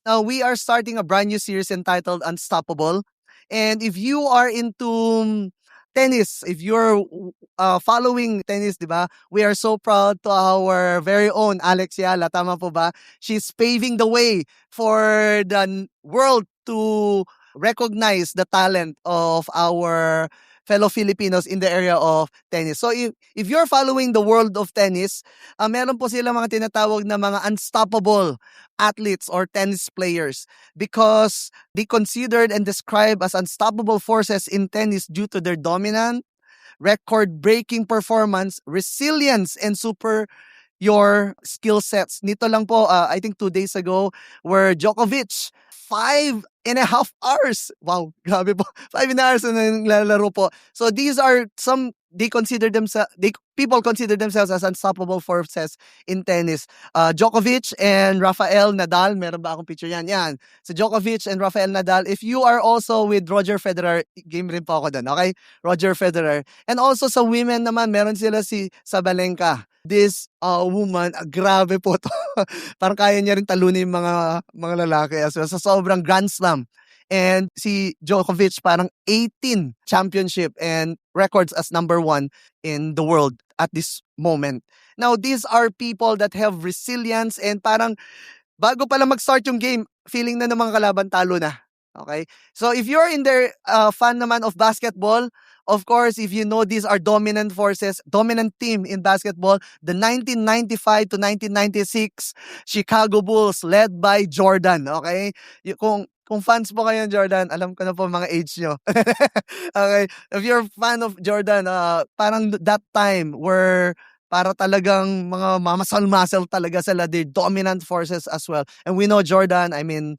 Now, we are starting a brand new series entitled Unstoppable. And if you are into tennis, if you're following tennis, di ba? We are so proud to our very own Alex Yala. Tama po ba? She's paving the way for the world to recognize the talent of our fellow Filipinos in the area of tennis. So if you're following the world of tennis, meron po sila mga tinatawag na mga unstoppable athletes or tennis players because they considered and described as unstoppable forces in tennis due to their dominant, record-breaking performance, resilience, and your skill sets. Nito lang po, I think 2 days ago, where Djokovic, 5.5 hours. Wow, grabe po. 5.5 hours na naglalaro po. So these are people consider themselves as unstoppable forces in tennis. Djokovic and Rafael Nadal, meron ba akong picture yan? Yan. So Djokovic and Rafael Nadal. If you are also with Roger Federer, game rin po ako doon, okay? Roger Federer. And also sa women naman, meron sila si Sabalenka. This woman, grabe po to. Parang kaya niya rin talunin yung mga lalaki as well. Sa sobrang Grand Slam. And si Djokovic parang 18 championship and records as number 1 in the world at this moment. Now, these are people that have resilience and parang bago pa lang mag-start yung game, feeling na ng mga kalaban talo na. Okay? So if you're in there fan naman of basketball, of course, if you know these are dominant forces, dominant team in basketball, the 1995 to 1996 Chicago Bulls led by Jordan. Okay? Kung fans po kayo ng Jordan, alam ko na po mga age nyo. Okay? If you're a fan of Jordan, parang that time where para talagang mga mamasal-masal talaga sila. They're dominant forces as well. And we know Jordan, I mean,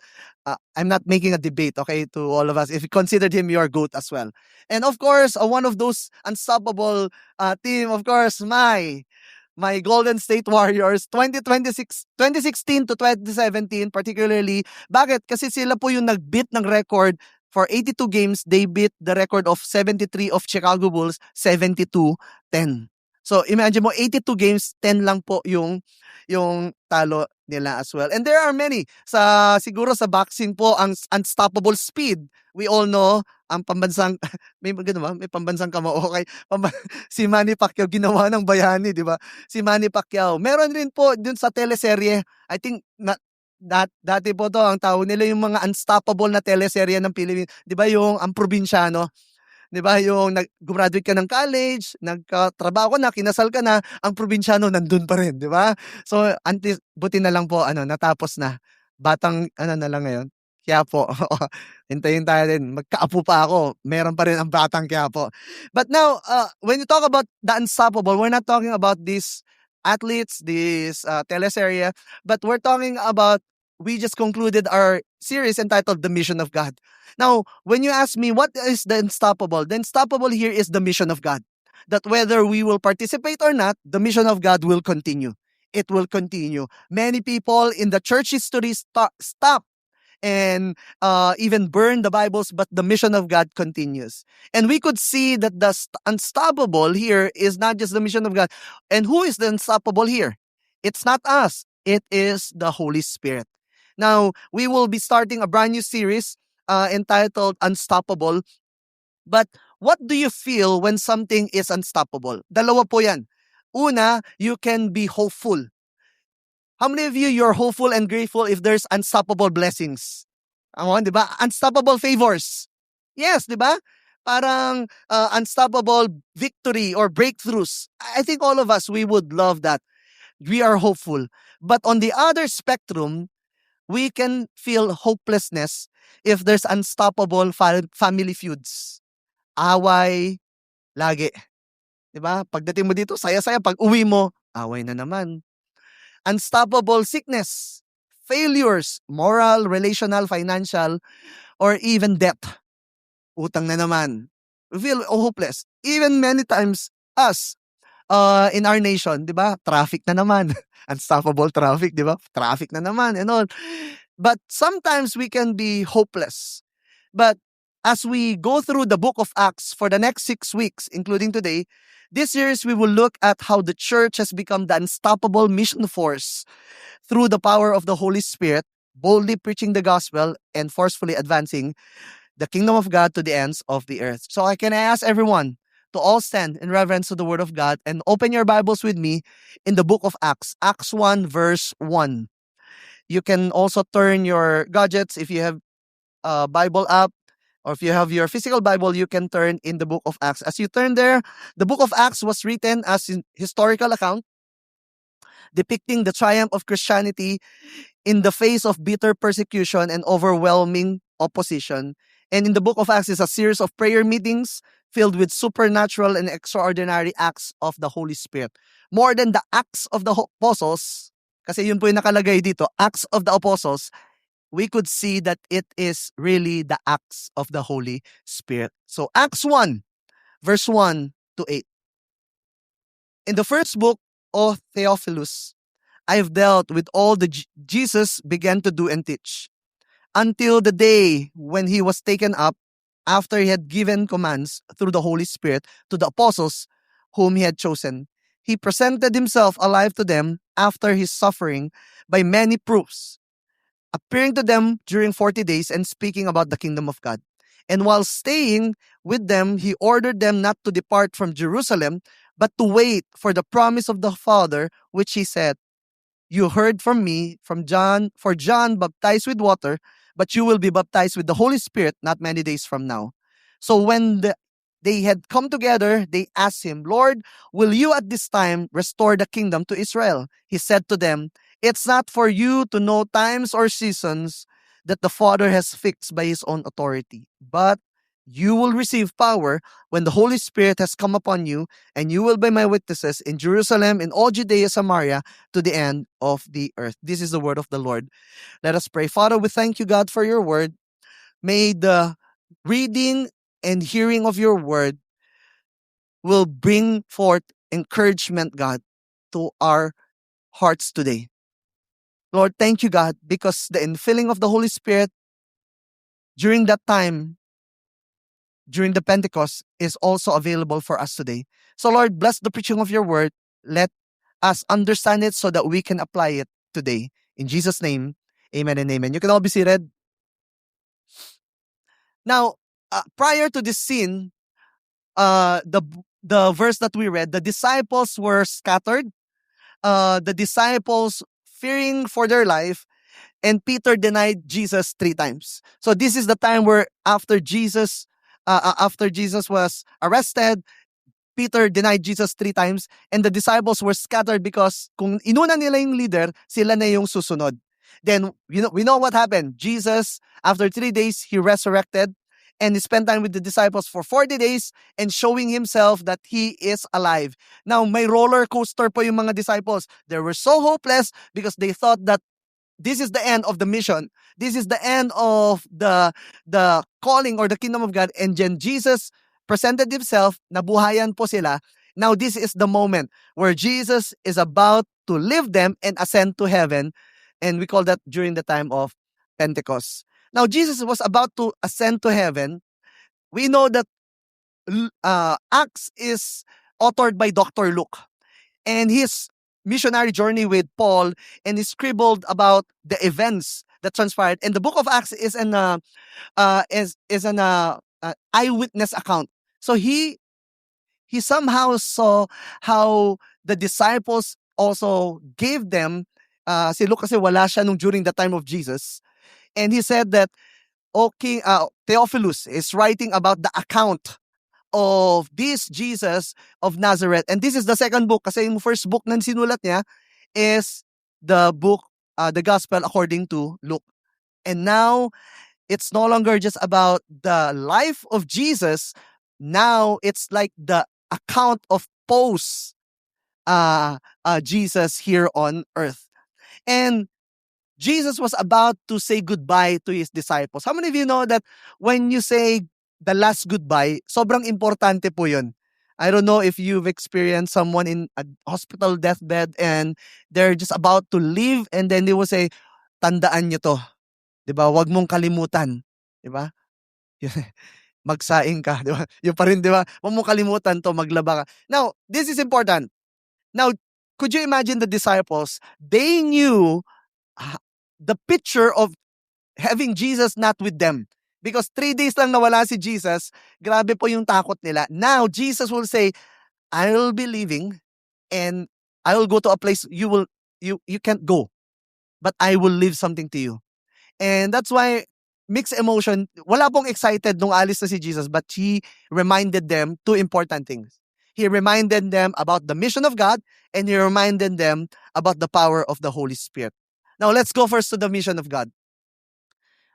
I'm not making a debate, okay, to all of us. If you considered him your GOAT as well. And of course, one of those unstoppable team, of course, my Golden State Warriors 2016 to 2017 particularly. Bakit? Kasi sila po yung nag-beat ng record for 82 games. They beat the record of 73 of Chicago Bulls, 72-10. So imagine mo 82 games, 10 lang po yung talo nila as well. And there are many. Siguro sa boxing po, ang unstoppable speed. We all know ang pambansang may pambansang kamao, okay? Si Manny Pacquiao ginawa ng bayani, di ba? Si Manny Pacquiao. Meron rin po dun sa teleserye. I think dati po to ang tawag nila yung mga unstoppable na teleserye ng Pilipinas. Di ba yung ang probinsyano? Di ba yung graduate ka ng college, nagkatrabaho ka na, kinasal ka na, ang probinsyano nandun pa rin, di ba? So, buti na lang po, natapos na. Batang, na lang ngayon. Quiapo. Hintayin tayo din. Magkaapo pa ako. Meron pa rin ang batang Quiapo. But now, when you talk about the unstoppable, we're not talking about these athletes, this teleserye, but we're talking about, we just concluded our series entitled The Mission of God. Now, when you ask me what is the unstoppable here is the mission of God. That whether we will participate or not, the mission of God will continue. It will continue. Many people in the church history stop and even burn the Bibles, but the mission of God continues. And we could see that the unstoppable here is not just the mission of God. And who is the unstoppable here? It's not us. It is the Holy Spirit. Now, we will be starting a brand new series entitled Unstoppable. But what do you feel when something is unstoppable? Dalawa po yan. Una, you can be hopeful. How many of you're hopeful and grateful if there's unstoppable blessings? Di ba? Unstoppable favors. Yes, di ba? Parang unstoppable victory or breakthroughs. I think all of us, we would love that. We are hopeful. But on the other spectrum, we can feel hopelessness if there's unstoppable family feuds. Away, lagi. Diba? Pagdating mo dito, saya-saya. Pag uwi mo, away na naman. Unstoppable sickness, failures, moral, relational, financial, or even debt. Utang na naman. We feel hopeless. Even many times, us, in our nation, di ba? Traffic na naman. Unstoppable traffic, di ba? Traffic na naman and all. But sometimes we can be hopeless. But as we go through the book of Acts for the next 6 weeks, including today, this series we will look at how the church has become the unstoppable mission force through the power of the Holy Spirit boldly preaching the gospel and forcefully advancing the kingdom of God to the ends of the earth. So I can ask everyone to all stand in reverence to the word of God and open your Bibles with me in the book of Acts, Acts 1 verse 1. You can also turn your gadgets if you have a Bible app, or if you have your physical Bible, you can turn in the book of Acts. As you turn there, the book of Acts was written as a historical account depicting the triumph of Christianity in the face of bitter persecution and overwhelming opposition. And in the book of Acts is a series of prayer meetings filled with supernatural and extraordinary acts of the Holy Spirit. More than the acts of the apostles, kasi yun po yung nakalagay dito, acts of the apostles, we could see that it is really the acts of the Holy Spirit. So Acts 1, verse 1 to 8. In the first book, O Theophilus, I have dealt with all that Jesus began to do and teach, until the day when he was taken up, after he had given commands through the Holy Spirit to the apostles whom he had chosen. He presented himself alive to them after his suffering by many proofs, appearing to them during 40 days and speaking about the kingdom of God. And while staying with them, he ordered them not to depart from Jerusalem, but to wait for the promise of the Father, which he said, "You heard from me, from John, for John baptized with water, but you will be baptized with the Holy Spirit not many days from now." So when they had come together, they asked him, "Lord, will you at this time restore the kingdom to Israel?" He said to them, "It's not for you to know times or seasons that the Father has fixed by his own authority, but you will receive power when the Holy Spirit has come upon you, and you will be my witnesses in Jerusalem, in all Judea, Samaria, to the end of the earth." This is the word of the Lord. Let us pray. Father, we thank you, God, for your word. May the reading and hearing of your word will bring forth encouragement, God, to our hearts today. Lord, thank you, God, because the infilling of the Holy Spirit during that time, during the Pentecost, is also available for us today. So, Lord, bless the preaching of your word. Let us understand it so that we can apply it today. In Jesus' name, amen and amen. You can all be seated. Now, prior to this scene, the verse that we read, the disciples were scattered. The disciples fearing for their life, and Peter denied Jesus 3 times. So this is the time where after Jesus was arrested, Peter denied Jesus 3 times, and the disciples were scattered because kung inuna nila yung leader, sila na yung susunod. Then we know what happened. Jesus, after 3 days, he resurrected, and he spent time with the disciples for 40 days and showing himself that he is alive. Now, may roller coaster po yung mga disciples. They were so hopeless because they thought that this is the end of the mission. This is the end of the calling or the kingdom of God. And then Jesus presented himself, nabuhayan po sila. Now this is the moment where Jesus is about to leave them and ascend to heaven. And we call that during the time of Pentecost. Now Jesus was about to ascend to heaven. We know that Acts is authored by Dr. Luke. And his missionary journey with Paul, and he scribbled about the events that transpired. And the book of Acts is an eyewitness account. So he somehow saw how the disciples also gave them, si Luke kasi wala siya during the time of Jesus. And he said that, okay, Theophilus is writing about the account of this Jesus of Nazareth. And this is the second book kasi yung first book na sinulat niya is the book, the Gospel according to Luke. And now, it's no longer just about the life of Jesus. Now, it's like the account of post Jesus here on earth. And Jesus was about to say goodbye to his disciples. How many of you know that when you say the last goodbye, sobrang importante po yun? I don't know if you've experienced someone in a hospital deathbed and they're just about to leave, and then they will say, "Tandaan nyo to. Diba? Huwag mong kalimutan." Diba? Magsaing ka. Diba? Yung pa rin, diba? Huwag mong kalimutan to, maglaba ka. Now, this is important. Now, could you imagine the disciples? They knew the picture of having Jesus not with them. Because 3 days lang nawala si Jesus, grabe po yung takot nila. Now, Jesus will say, I will be leaving and I will go to a place you can't go. But I will leave something to you. And that's why mixed emotion, wala pong excited nung alis na si Jesus, but he reminded them two important things. He reminded them about the mission of God, and he reminded them about the power of the Holy Spirit. Now, let's go first to the mission of God.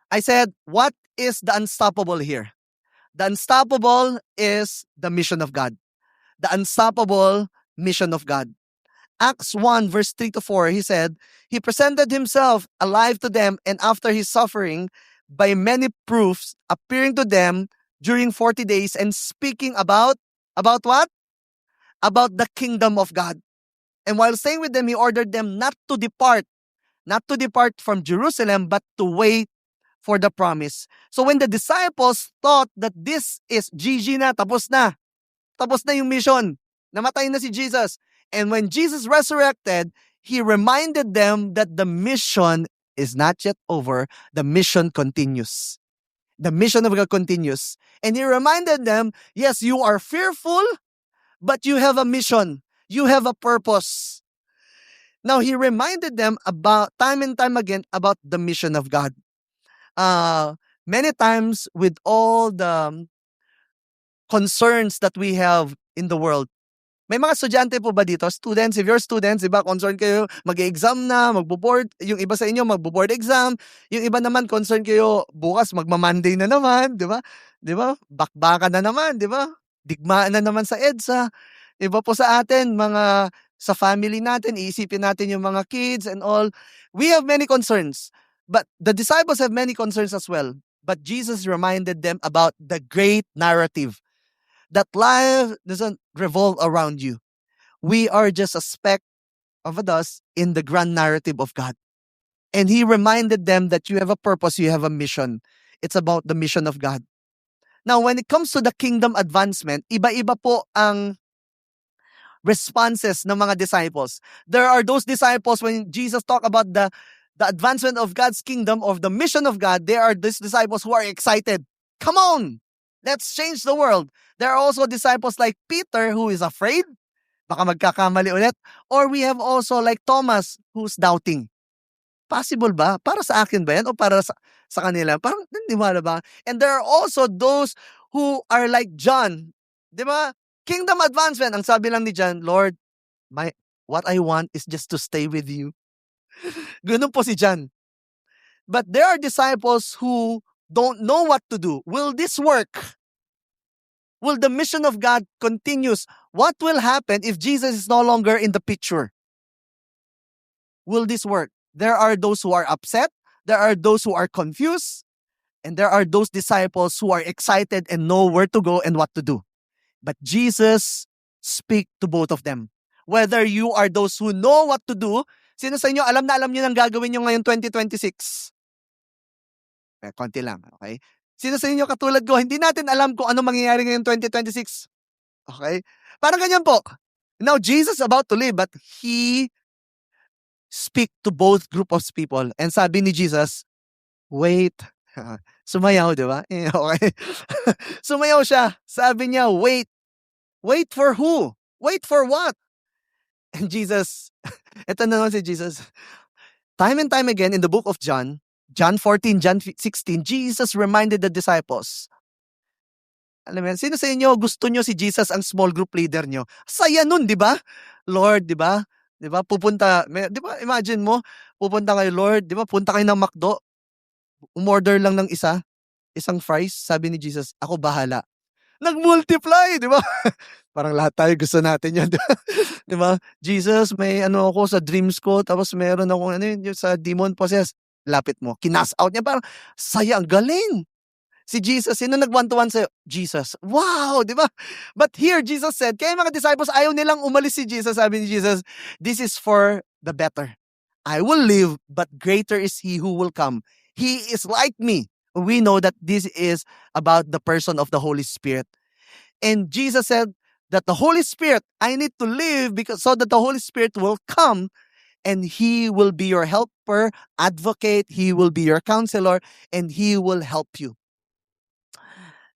I said, what is the unstoppable here? The unstoppable is the mission of God. The unstoppable mission of God. Acts 1 verse 3 to 4, he said, he presented himself alive to them, and after his suffering, by many proofs, appearing to them during 40 days and speaking about what? About the kingdom of God. And while staying with them, he ordered them not to depart from Jerusalem, but to wait for the promise. So when the disciples thought that this is GG na, tapos na yung mission, namatay na si Jesus. And when Jesus resurrected, he reminded them that the mission is not yet over. The mission continues. The mission of God continues. And he reminded them, yes, you are fearful, but you have a mission. You have a purpose. Now, he reminded them about time and time again about the mission of God. Many times with all the concerns that we have in the world, may mga estudyante po ba dito? Students, if you're students, diba, concerned kayo, mag-exam na, magbo-board, yung iba sa inyo magbo-board exam, yung iba naman concerned kayo, bukas magma-Monday na naman, diba? Diba? Bakbakan na naman, diba? Digmaan na naman sa EDSA. Iba po sa atin, mga sa family natin, iisipin natin yung mga kids and all. We have many concerns, but the disciples have many concerns as well. But Jesus reminded them about the great narrative. That life doesn't revolve around you. We are just a speck of a dust in the grand narrative of God. And he reminded them that you have a purpose, you have a mission. It's about the mission of God. Now, when it comes to the kingdom advancement, iba-iba po ang responses ng mga disciples. There are those disciples when Jesus talked about the advancement of God's kingdom, of the mission of God, there are these disciples who are excited. Come on! Let's change the world. There are also disciples like Peter who is afraid. Baka magkakamali ulit. Or we have also like Thomas who's doubting. Possible ba? Para sa akin ba yan? O para sa kanila? Parang naniniwala ba? And there are also those who are like John. Di ba? Kingdom advancement. Ang sabi lang ni John, Lord, what I want is just to stay with you. Ganun po si John. But there are disciples who don't know what to do. Will this work? Will the mission of God continues? What will happen if Jesus is no longer in the picture? Will this work? There are those who are upset. There are those who are confused. And there are those disciples who are excited and know where to go and what to do. But Jesus speak to both of them. Whether you are those who know what to do, sino sa inyo alam na alam niyo nang gagawin niyo ngayon 2026? Konti lang, okay? Sino sa inyo katulad ko, hindi natin alam kung ano mangyayari ngayon 2026. Okay? Parang ganyan po. Now, Jesus is about to leave, but he speak to both group of people. And sabi ni Jesus, wait. Sumayaw, di ba? Okay. Sumayaw siya. Sabi niya, wait. Wait for who? Wait for what? And Jesus, eto na naman si Jesus. Time and time again in the book of John 14, John 16, Jesus reminded the disciples. Alam mo yan, sino sa inyo gusto nyo si Jesus ang small group leader nyo? Saya nun, di ba? Lord, di ba? Di ba? Pupunta, di ba? Imagine mo, pupunta kayo, Lord, di ba? Punta kayo ng McDo, umorder lang ng isang fries, sabi ni Jesus, ako bahala. Nag-multiply, di ba? Parang lahat tayo gusto natin yan, di ba? Jesus, may ano ako sa dreams ko, tapos meron ako sa demon possessed. Lapit mo, kinas out niya, parang saya, ang galing. Si Jesus, sino nag-one-to-one sa'yo? Jesus. Wow, di ba? But here, Jesus said, kaya mga disciples, ayaw nilang umalis si Jesus. Sabi ni Jesus, this is for the better. I will live, but greater is He who will come. He is like me. We know that this is about the person of the Holy Spirit. And Jesus said that the Holy Spirit, I need to live so that the Holy Spirit will come and He will be your helper, advocate, He will be your counselor, and He will help you.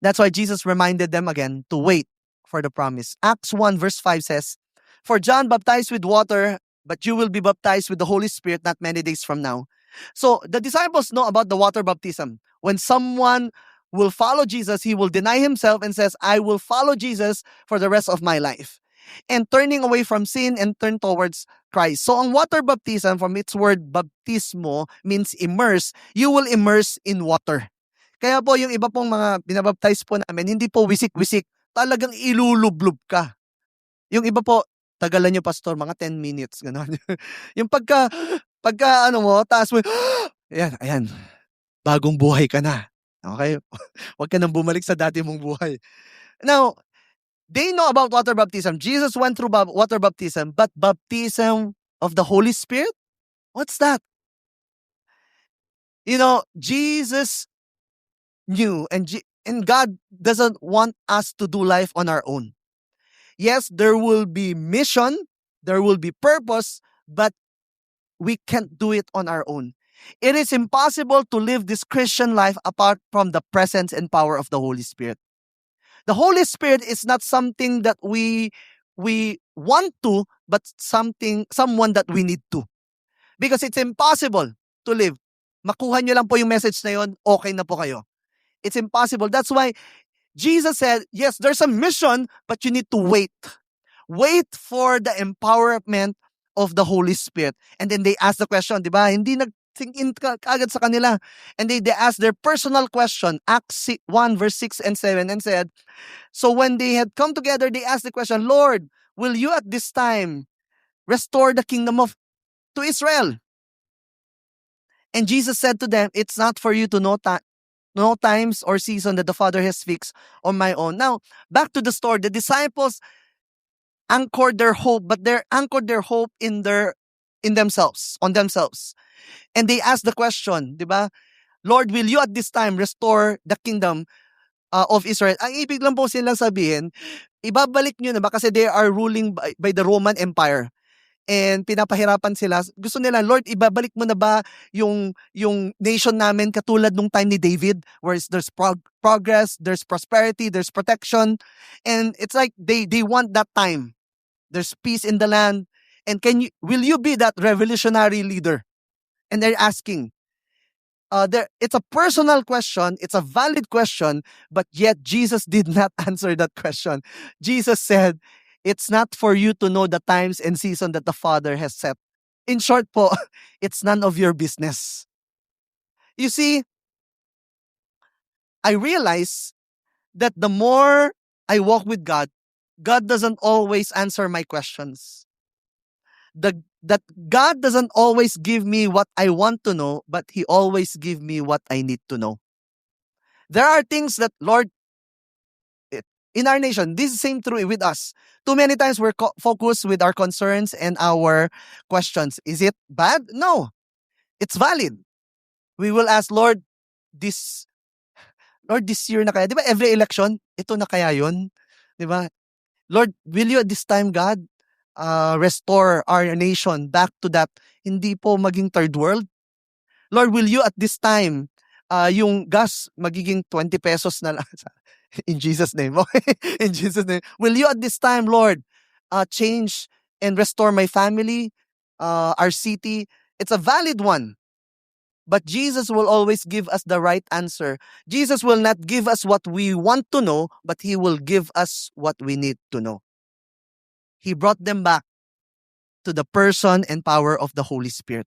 That's why Jesus reminded them again to wait for the promise. Acts 1 verse 5 says, "For John baptized with water, but you will be baptized with the Holy Spirit not many days from now." So the disciples know about the water baptism. When someone will follow Jesus, he will deny himself and says, "I will follow Jesus for the rest of my life." And turning away from sin and turn towards Christ. So ang water baptism, from its word baptismo, means immerse. You will immerse in water. Kaya po yung iba pong mga binabaptize po namin, hindi po wisik-wisik. Talagang ilulublob ka. Yung iba po, tagalan nyo pastor, mga 10 minutes. Ganon. Yung pagka ano mo, taas mo, ayan, bagong buhay ka na. Okay? Huwag ka nang bumalik sa dati mong buhay. Now, they know about water baptism. Jesus went through water baptism, but baptism of the Holy Spirit? What's that? You know, Jesus knew, and God doesn't want us to do life on our own. Yes, there will be mission, there will be purpose, but we can't do it on our own. It is impossible to live this Christian life apart from the presence and power of the Holy Spirit. The Holy Spirit is not something that we want to, but someone that we need to. Because it's impossible to live. Makuha nyo lang po yung message na yun, okay na po kayo. It's impossible. That's why Jesus said, yes, there's a mission, but you need to wait. Wait for the empowerment of the Holy Spirit. And then they asked the question, di ba? Hindi nag-think in agad sa kanila. And they asked their personal question, Acts 1 verse 6 and 7, and said, so when they had come together, they asked the question, Lord, will you at this time restore the kingdom to Israel? And Jesus said to them, it's not for you to know times or season that the Father has fixed on my own. Now, back to the story. The disciples anchored their hope, but they anchored their hope in themselves, on themselves. And they asked the question, di ba? Lord, will you at this time restore the kingdom of Israel? Ang ibig lang po silang sabihin, ibabalik nyo na ba? Kasi they are ruling by the Roman Empire. And pinapahirapan sila. Gusto nila, Lord, ibabalik mo na ba yung nation namin katulad nung time ni David, where there's progress, there's prosperity, there's protection. And it's like they want that time. There's peace in the land. And will you be that revolutionary leader? And they're asking. It's a personal question, it's a valid question, but yet Jesus did not answer that question. Jesus said, it's not for you to know the times and season that the Father has set. In short po, it's none of your business. You see, I realize that the more I walk with God, God doesn't always answer my questions. That God doesn't always give me what I want to know, but He always give me what I need to know. There are things that, Lord, in our nation, this is same true with us. Too many times we're focused with our concerns and our questions. Is it bad? No. It's valid. We will ask, Lord, this year na kaya? Di ba every election, ito na kaya yun? Di ba? Lord, will you at this time, God, restore our nation back to that, hindi po maging third world? Lord, will you at this time, yung gas magiging 20 pesos na lang? In Jesus' name. Okay? In Jesus' name. Will you at this time, Lord, change and restore my family, our city? It's a valid one. But Jesus will always give us the right answer. Jesus will not give us what we want to know, but He will give us what we need to know. He brought them back to the person and power of the Holy Spirit.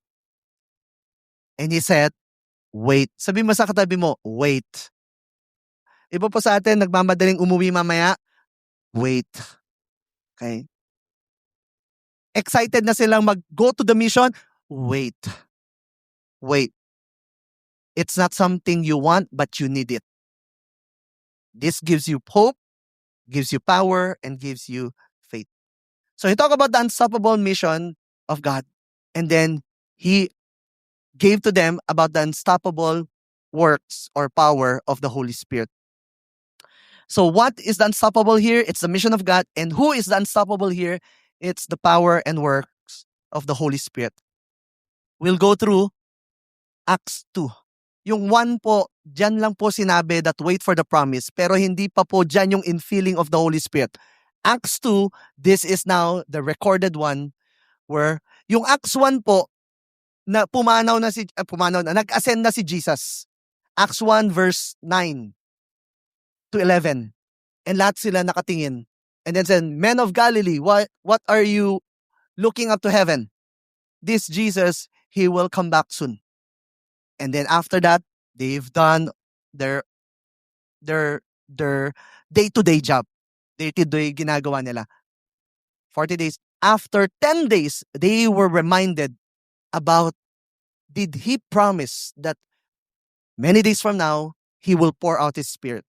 And He said, wait. Sabi mo sa katabi mo, wait. Iba po sa atin, nagmamadaling umuwi mamaya, wait. Okay? Excited na silang mag-go to the mission, wait. Wait. It's not something you want, but you need it. This gives you hope, gives you power, and gives you faith. So He talked about the unstoppable mission of God. And then He gave to them about the unstoppable works or power of the Holy Spirit. So what is the unstoppable here? It's the mission of God. And who is the unstoppable here? It's the power and works of the Holy Spirit. we'll go through Acts 2. Yung 1 po, diyan lang po sinabi that wait for the promise. Pero hindi pa po diyan yung infilling of the Holy Spirit. Acts 2, this is now the recorded one where yung Acts 1 po, na nag-ascend na si Jesus. Acts 1 verse 9 to 11. And lahat sila nakatingin. And then said, Men of Galilee, what are you looking up to heaven? This Jesus, he will come back soon. And then after that, they've done their day-to-day job. Day-to-day ginagawa nila. 40 days. After 10 days, they were reminded about, did he promise that many days from now, he will pour out his spirit?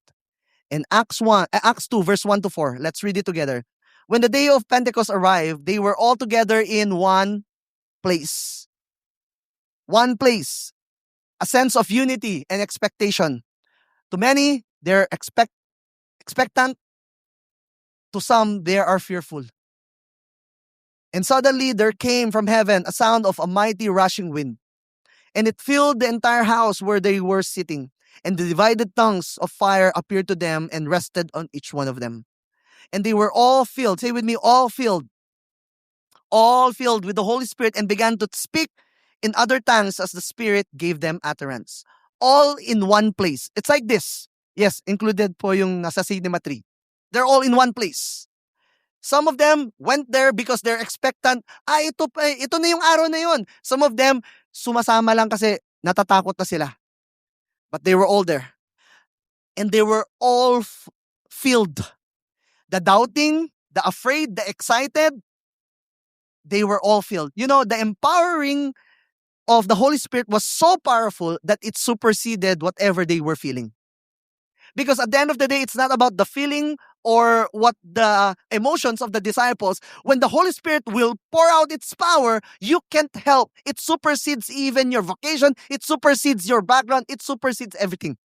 In Acts 2, verse 1 to 4, let's read it together. When the day of Pentecost arrived, they were all together in one place. One place. A sense of unity and expectation. To many, they're expectant. To some, they are fearful. And suddenly there came from heaven a sound of a mighty rushing wind, and it filled the entire house where they were sitting. And the divided tongues of fire appeared to them and rested on each one of them. And they were all filled, say with me, all filled with the Holy Spirit, and began to speak in other tongues as the Spirit gave them utterance. All in one place. It's like this. Yes, included po yung nasa Cinema 3. They're all in one place. Some of them went there because they're expectant. Ito na yung araw na yun. Some of them, sumasama lang kasi natatakot na sila. But they were all there. And they were all filled. The doubting, the afraid, the excited, they were all filled. You know, the empowering of the Holy Spirit was so powerful that it superseded whatever they were feeling. Because at the end of the day, it's not about the feeling or what the emotions of the disciples. When the Holy Spirit will pour out its power, you can't help. It supersedes even your vocation. It supersedes your background. It supersedes everything.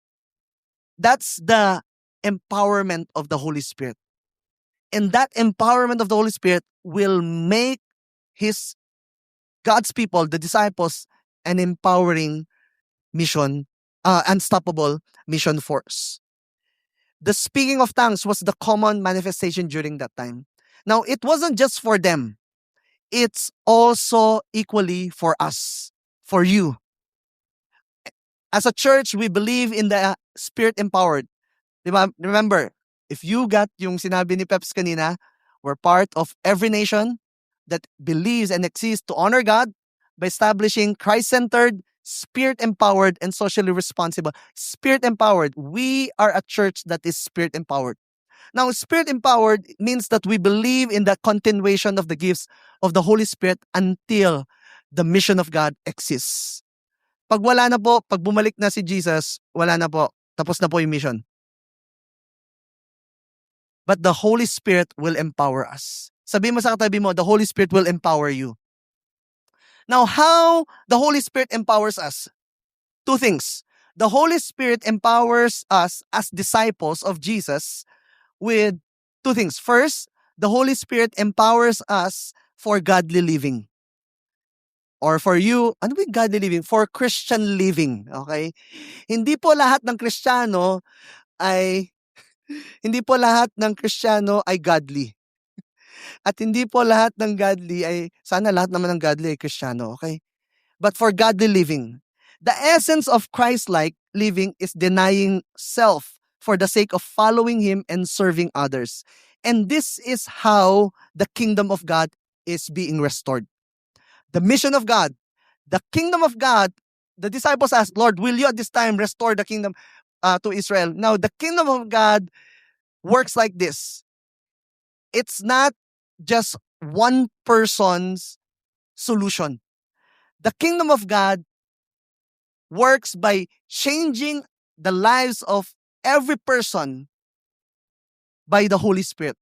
That's the empowerment of the Holy Spirit. And that empowerment of the Holy Spirit will make God's people, the disciples, an empowering mission, unstoppable mission force. The speaking of tongues was the common manifestation during that time. Now, it wasn't just for them. It's also equally for us, for you. As a church, we believe in the Spirit-empowered. Diba? Remember, if you got yung sinabi ni Peps kanina, we're part of every nation that believes and exists to honor God by establishing Christ-centered, Spirit-empowered, and socially responsible. Spirit-empowered. We are a church that is Spirit-empowered. Now, Spirit-empowered means that we believe in the continuation of the gifts of the Holy Spirit until the mission of God exists. Pag wala na po, pag bumalik na si Jesus, wala na po. Tapos na po yung mission. But the Holy Spirit will empower us. Sabi mo sa katabi mo, the Holy Spirit will empower you. Now, how the Holy Spirit empowers us? Two things. The Holy Spirit empowers us as disciples of Jesus with two things. First, the Holy Spirit empowers us for godly living. Or for you, ano ba yung godly living? For Christian living. Okay? Hindi po lahat ng Kristiyano ay godly. At hindi po lahat ng godly ay, sana lahat naman ng godly ay Kristiyano, okay? But for godly living, the essence of Christ-like living is denying self for the sake of following Him and serving others. And this is how the kingdom of God is being restored. The mission of God, the kingdom of God, the disciples asked, Lord, will you at this time restore the kingdom to Israel? Now, the kingdom of God works like this. It's not just one person's solution. The kingdom of God works by changing the lives of every person by the Holy Spirit.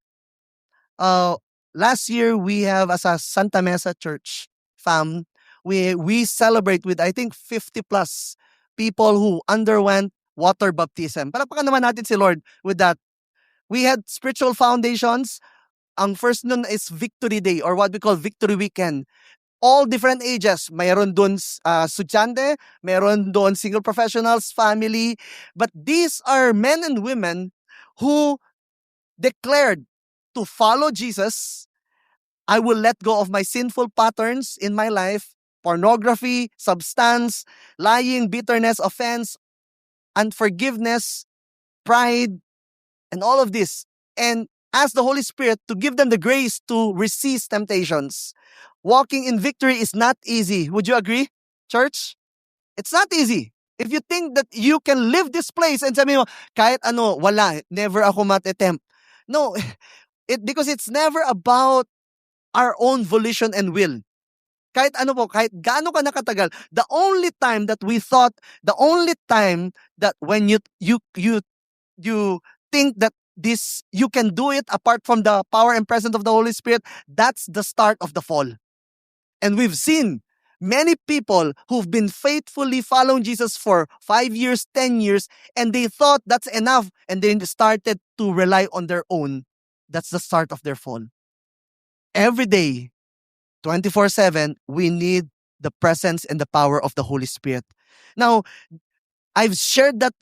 Last year, we have, as a Santa Mesa Church fam, we celebrate with, I think, 50 plus people who underwent water baptism. Palakpakan naman natin si Lord with that. We had spiritual foundations. Ang first nun is Victory Day, or what we call Victory Weekend. all different ages. Mayroon doon estudyante, mayroon doon single professionals, family. But these are men and women who declared to follow Jesus. I will let go of my sinful patterns in my life, pornography, substance, lying, bitterness, offense, unforgiveness, pride, and all of this. And ask the Holy Spirit to give them the grace to resist temptations. Walking in victory is not easy. Would you agree, church? It's not easy. If you think that you can live this place and sabi mo, kahit ano, wala, never ako mat-attempt. No, because it's never about our own volition and will. Kahit ano po, kahit gaano ka nakatagal, the only time that when you think that you can do it apart from the power and presence of the Holy Spirit, that's the start of the fall. And we've seen many people who've been faithfully following Jesus for 5 years, 10 years, and they thought that's enough, and they started to rely on their own. That's the start of their fall. Every day, 24/7, we need the presence and the power of the Holy Spirit. Now, I've shared that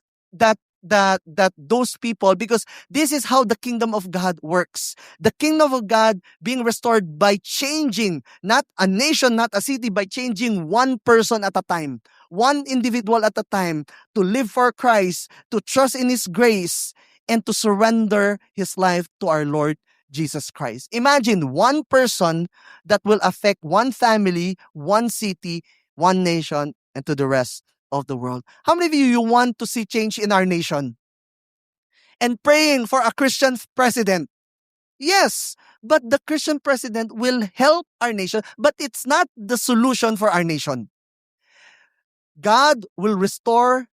those people because this is how the kingdom of God works. The kingdom of God being restored by changing not a nation, not a city, by changing one person at a time, one individual at a time, to live for Christ, to trust in His grace, and to surrender his life to our Lord Jesus Christ. Imagine one person that will affect one family, one city, one nation, and to the rest of the world. How many of you want to see change in our nation? And praying for a Christian president. Yes, but the Christian president will help our nation, but it's not the solution for our nation. God will restore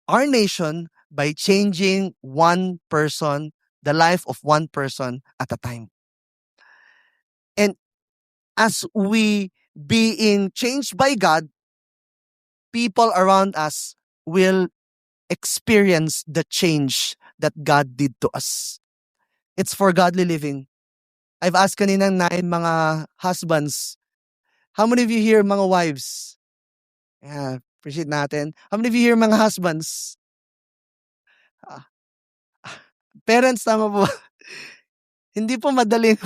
our nation by changing one person, the life of one person at a time. And as we being changed by God, people around us will experience the change that God did to us. It's for godly living. I've asked kaninang 9 mga husbands. How many of you here mga wives? Yeah, appreciate natin. How many of you here mga husbands? Parents, tama po. Hindi po madaling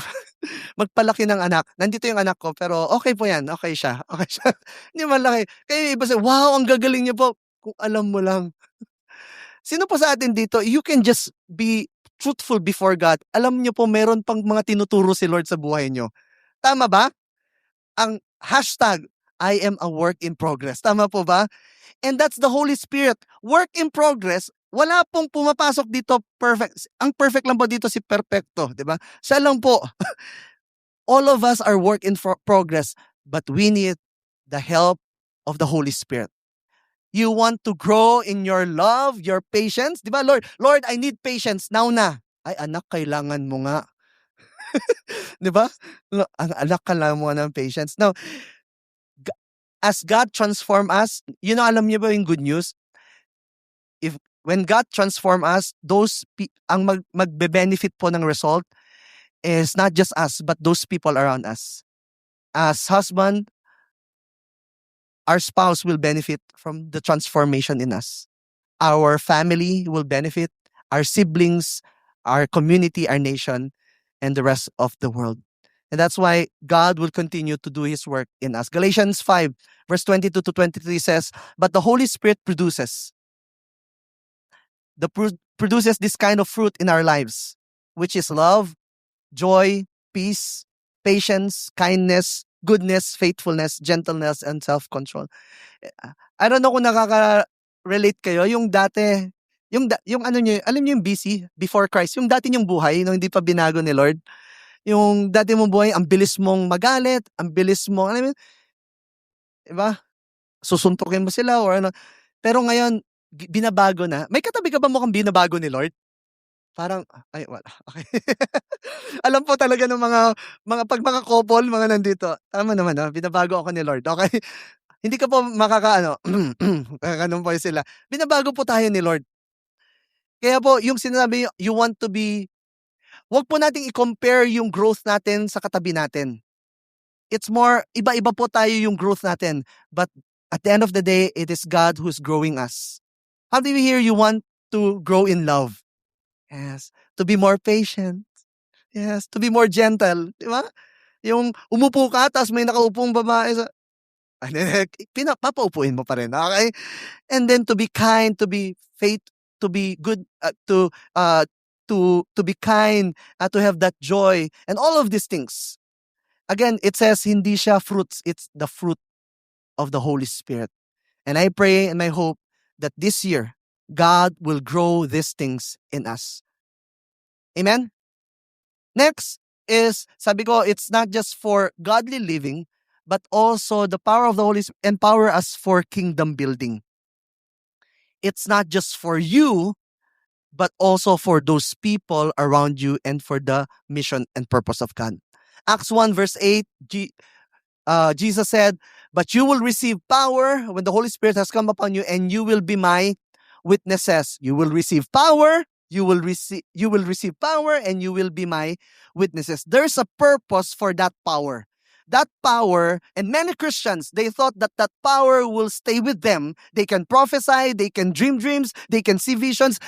magpalaki ng anak. Nandito yung anak ko, pero okay po yan. Okay siya. Okay siya. Hindi malaki. Kaya iba sa, wow, ang gagaling niya po. Kung alam mo lang. Sino po sa atin dito, you can just be truthful before God. Alam niyo po, meron pang mga tinuturo si Lord sa buhay niyo. Tama ba? Ang hashtag, I am a work in progress. Tama po ba? And that's the Holy Spirit. Work in progress. Wala pong pumapasok dito perfect. Ang perfect lang po dito si Perfecto, di ba? Siya lang po. All of us are work in progress, but we need the help of the Holy Spirit. You want to grow in your love, your patience, di ba? Lord, I need patience. Now na. Ay, anak, kailangan mo nga. Di ba? Anak, kailangan mo nga ng patience. Now, as God transform us, alam niyo ba yung good news? When God transform us, ang magbe-benefit po ng result is not just us, but those people around us. As husband, our spouse will benefit from the transformation in us. Our family will benefit, our siblings, our community, our nation, and the rest of the world. And that's why God will continue to do His work in us. Galatians 5, verse 22 to 23 says, but the Holy Spirit produces this kind of fruit in our lives, which is love, joy, peace, patience, kindness, goodness, faithfulness, gentleness, and self-control. I don't know kung nakaka-relate kayo, yung dati, yung ano nyo, alam nyo yung BC, before Christ, yung dati nyong buhay, nung hindi pa binago ni Lord, yung dati mong buhay, ang bilis mong magalit, ang bilis mong, alam mo, diba? Susuntukin mo sila or ano. Pero ngayon, binabago na. May katabi ka ba mukhang binabago ni Lord? Parang, ay, wala. Okay. Alam po talaga ng pag mga couple, mga nandito. Tama naman, binabago ako ni Lord. Okay? Hindi ka po makakaano, ganun po sila. Binabago po tayo ni Lord. Kaya po, yung sinabi, you want to be, wag po nating i-compare yung growth natin sa katabi natin. it's more, iba-iba po tayo yung growth natin. But at the end of the day, it is God who's growing us. How do you hear you want to grow in love? Yes. To be more patient. Yes. To be more gentle. Di ba? Yung umupo ka, tapos may nakaupong babae sa... Papaupuin mo pa rin. Okay? And then to be kind, to be faith, to be good, to be kind, to have that joy, and all of these things. Again, it says hindi siya fruits, it's the fruit of the Holy Spirit. And I pray and I hope that this year, God will grow these things in us. Amen? Next is, sabi ko, it's not just for godly living, but also the power of the Holy Spirit empower us for kingdom building. It's not just for you, but also for those people around you and for the mission and purpose of God. Acts 1 verse 8, Jesus said, "But you will receive power when the Holy Spirit has come upon you, and you will be my witnesses." You will receive power, you will receive power, and you will be my witnesses. There's a purpose for that power. That power, and many Christians, they thought that that power will stay with them. They can prophesy, they can dream dreams, they can see visions,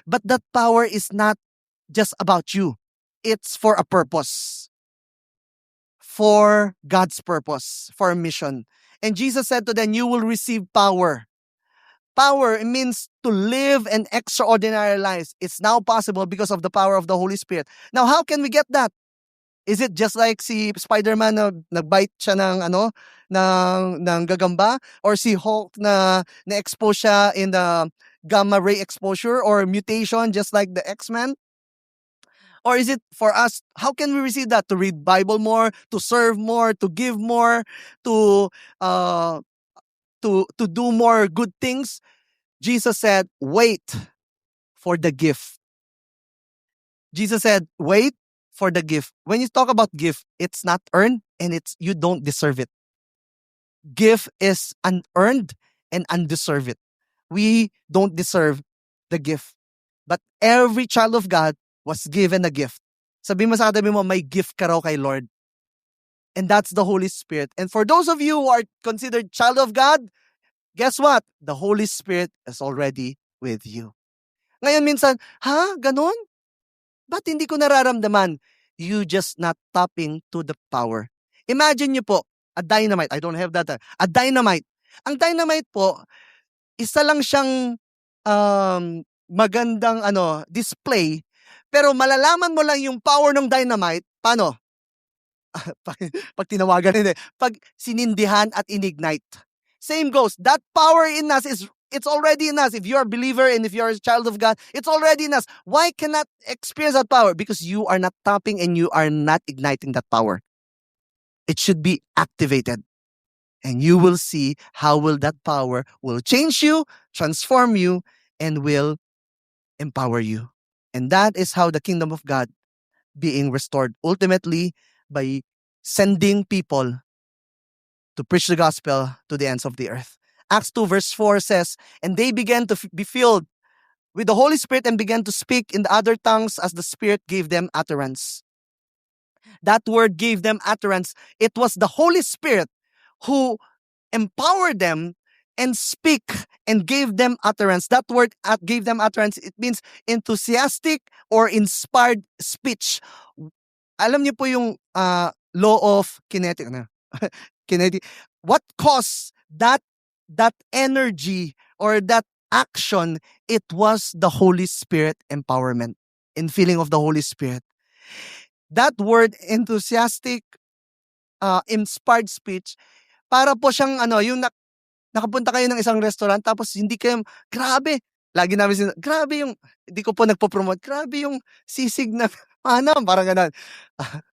but that power is not just about you. It's for a purpose. For God's purpose, for a mission. And Jesus said to them, you will receive power. Power means to live an extraordinary life. It's now possible because of the power of the Holy Spirit. Now, how can we get that? Is it just like si Spider-Man na nag-bite siya ng gagamba? Or si Hulk na na-expose siya in the gamma ray exposure or mutation just like the X-Men? Or is it for us, how can we receive that? To read Bible more, to serve more, to give more, to do more good things? Jesus said, wait for the gift. Jesus said, wait for the gift. When you talk about gift, it's not earned and you don't deserve it. Gift is unearned and undeserved. We don't deserve the gift. But every child of God was given a gift. Sabi mo sa katabi mo, may gift ka raw kay Lord. And that's the Holy Spirit. And for those of you who are considered child of God, guess what? The Holy Spirit is already with you. Ngayon minsan, ganon? Ba't hindi ko nararamdaman? You just not tapping to the power. Imagine nyo po, a dynamite. I don't have that. A dynamite. Ang dynamite po, isa lang siyang magandang display, pero malalaman mo lang yung power ng dynamite, paano? Pag tinawagan nila, pag sinindihan at inignite. Same goes, that power in us it's already in us. If you're a believer and if you're a child of God, it's already in us. Why cannot experience that power? Because you are not tapping and you are not igniting that power. It should be activated. And you will see how will that power will change you, transform you, and will empower you. And that is how the kingdom of God being restored ultimately by sending people to preach the gospel to the ends of the earth. Acts 2 verse 4 says, "And they began to be filled with the Holy Spirit and began to speak in the other tongues as the Spirit gave them utterance." That word gave them utterance. It was the Holy Spirit who empowered them and speak and gave them utterance. That word gave them utterance, it means enthusiastic or inspired speech. Alam niyo po yung law of kinetic. Kinetic. What caused that energy or that action? It was the Holy Spirit empowerment and feeling of the Holy Spirit. That word enthusiastic, inspired speech, para po siyang yung nakapunta kayo ng isang restaurant tapos hindi kayo, grabe, lagi namin grabe yung, hindi ko po nagpo-promote, grabe yung sisig na manam, parang ganun.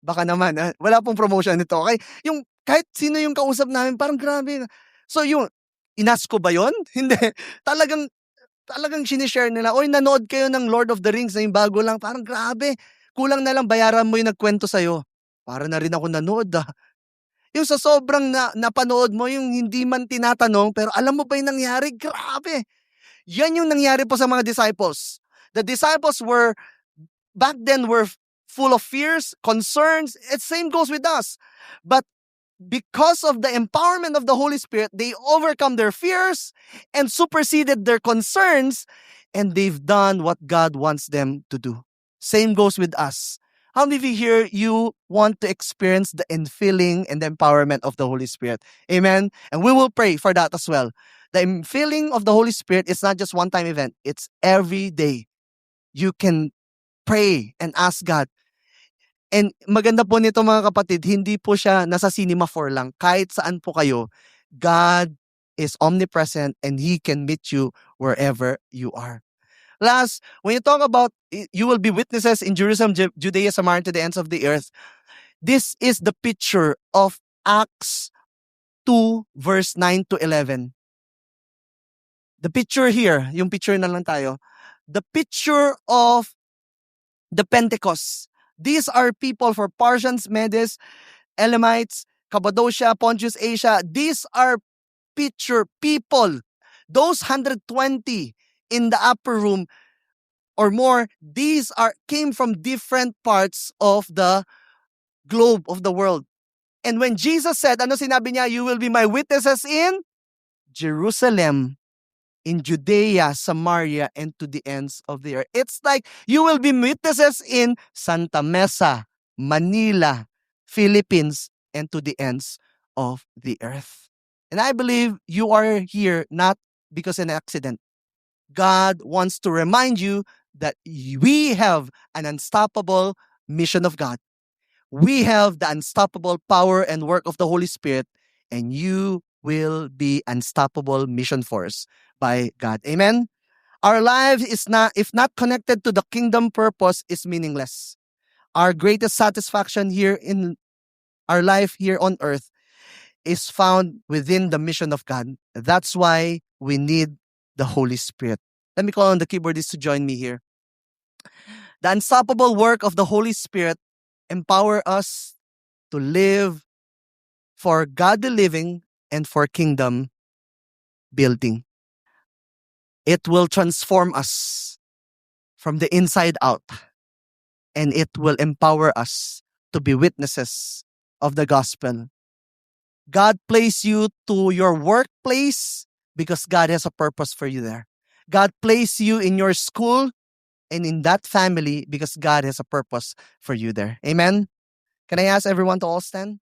Baka naman, wala pong promotion nito, okay? Yung kahit sino yung kausap namin, parang grabe. So yung, inas ko ba yun? Hindi. Talagang sinishare nila, oy, nanood kayo ng Lord of the Rings na yung bago lang, parang grabe. Kulang na lang bayaran mo yung nagkwento sa'yo. Para na rin ako nanood Yung sa sobrang napanood mo, yung hindi man tinatanong, pero alam mo ba yung nangyari? Grabe! Yan yung nangyari po sa mga disciples. The disciples back then were full of fears, concerns. It same goes with us. But because of the empowerment of the Holy Spirit, they overcome their fears and superseded their concerns, and they've done what God wants them to do. Same goes with us. How many of you here, you want to experience the infilling and the empowerment of the Holy Spirit? Amen? And we will pray for that as well. The infilling of the Holy Spirit is not just one-time event. It's every day. You can pray and ask God. And maganda po nito mga kapatid, hindi po siya nasa Cinema 4 lang. Kahit saan po kayo, God is omnipresent and He can meet you wherever you are. Last, when you talk about you will be witnesses in Jerusalem, Judea, Samaria, to the ends of the earth, this is the picture of Acts 2 verse 9 to 11. The picture here, yung picture na lang tayo. The picture of the Pentecost. These are people for Parthians, Medes, Elamites, Cappadocia, Pontus, Asia. These are picture people. Those 120 in the upper room or more, these came from different parts of the globe of the world. And when Jesus said, ano sinabi niya? You will be my witnesses in Jerusalem, in Judea, Samaria, and to the ends of the earth. It's like you will be witnesses in Santa Mesa, Manila, Philippines, and to the ends of the earth. And I believe you are here not because of an accident. God wants to remind you that we have an unstoppable mission of God. We have the unstoppable power and work of the Holy Spirit, and you will be unstoppable mission force by God. Amen? Our life is not, if not connected to the kingdom purpose, is meaningless. Our greatest satisfaction here in our life here on earth is found within the mission of God. That's why we need the Holy Spirit. Let me call on the keyboardist to join me here. The unstoppable work of the Holy Spirit empower us to live for godly living and for kingdom building. It will transform us from the inside out, and it will empower us to be witnesses of the gospel. God placed you to your workplace because God has a purpose for you there. God placed you in your school and in that family because God has a purpose for you there. Amen? Can I ask everyone to all stand?